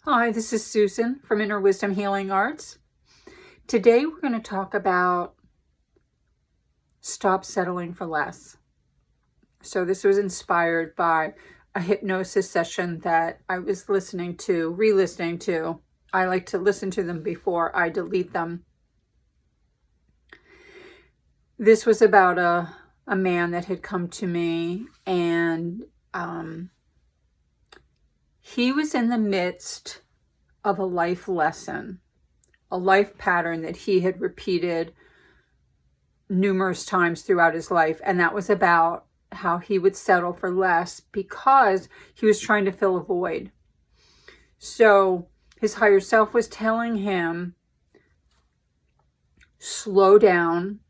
Hi, this is Susan from Inner Wisdom Healing Arts. Today we're going to talk about stop settling for less. So this was inspired by a hypnosis session that I was re-listening to. I like to listen to them before I delete them. This was about a man that had come to me, and he was in the midst of a life lesson, a life pattern that he had repeated numerous times throughout his life. And that was about how he would settle for less because he was trying to fill a void. So his higher self was telling him, slow down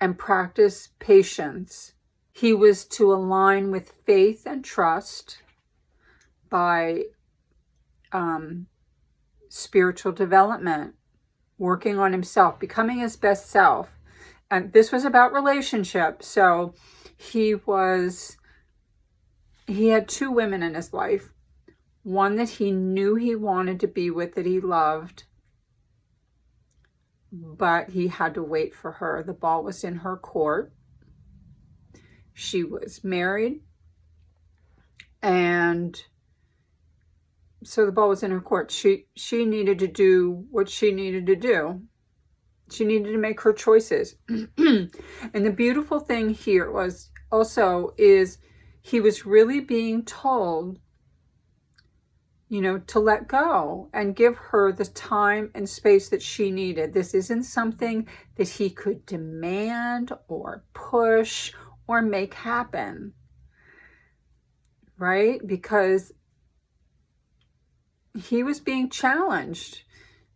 and practice patience. He was to align with faith and trust by spiritual development, working on himself, becoming his best self. And this was about relationships. So he had two women in his life. One that he knew he wanted to be with, that he loved, but he had to wait for her. The ball was in her court. She was married, and so the ball was in her court. She needed to do what she needed to do. She needed to make her choices. And the beautiful thing here is he was really being told, to let go and give her the time and space that she needed. This isn't something that he could demand or push or make happen, right? Because he was being challenged.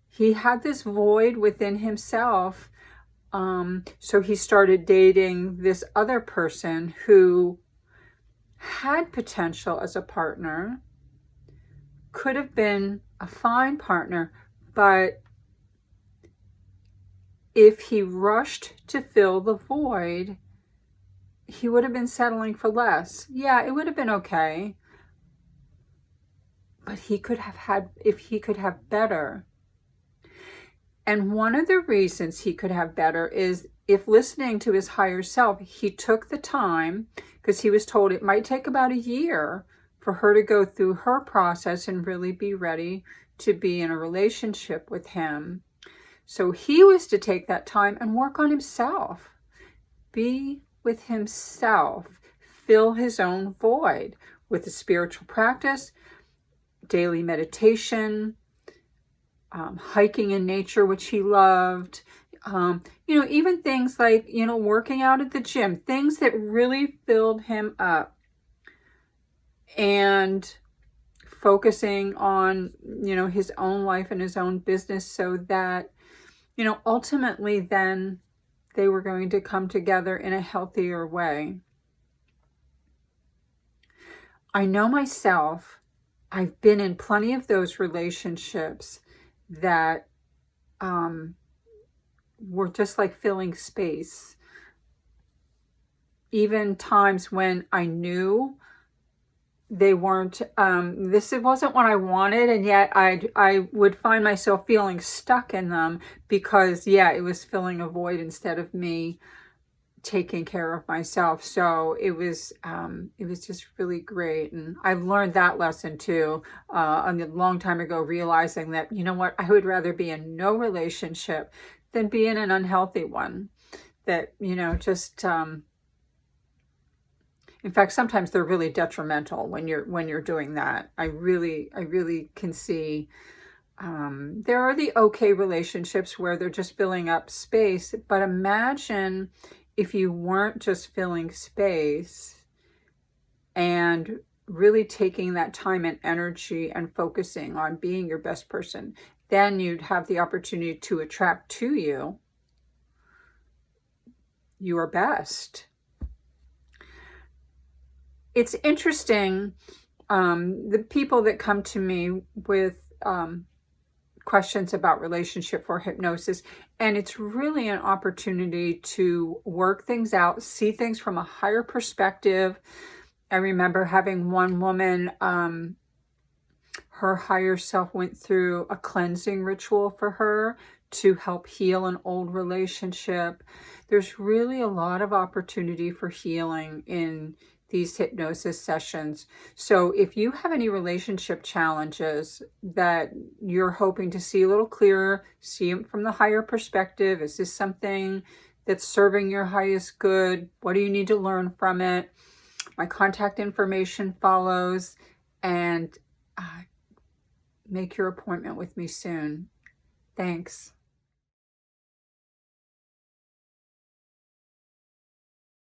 He had this void within himself. So he started dating this other person who had potential as a partner, could have been a fine partner, but if he rushed to fill the void, he would have been settling for less. Yeah, it would have been okay. But if he could have better. And one of the reasons he could have better is if listening to his higher self, he took the time, because he was told it might take about a year for her to go through her process and really be ready to be in a relationship with him. So he was to take that time and work on himself, be with himself, fill his own void with a spiritual practice, daily meditation, hiking in nature, which he loved, even things like, working out at the gym, things that really filled him up, and focusing on, his own life and his own business, so that, ultimately then they were going to come together in a healthier way. I know myself, I've been in plenty of those relationships that were just like filling space. Even times when I knew they weren't, it wasn't what I wanted, and yet I would find myself feeling stuck in them because, it was filling a void instead of me taking care of myself. So it was just really great. And I've learned that lesson too, a long time ago, realizing that, I would rather be in no relationship than be in an unhealthy one. That, in fact, sometimes they're really detrimental when you're doing that. I really can see, there are the okay relationships where they're just filling up space, but imagine if you weren't just filling space and really taking that time and energy and focusing on being your best person, then you'd have the opportunity to attract to you your best. It's interesting, the people that come to me with questions about relationship for hypnosis, and it's really an opportunity to work things out, see things from a higher perspective. I remember having one woman, her higher self went through a cleansing ritual for her to help heal an old relationship. There's really a lot of opportunity for healing in these hypnosis sessions. So if you have any relationship challenges that you're hoping to see a little clearer, see them from the higher perspective, is this something that's serving your highest good? What do you need to learn from it? My contact information follows, and make your appointment with me soon. Thanks.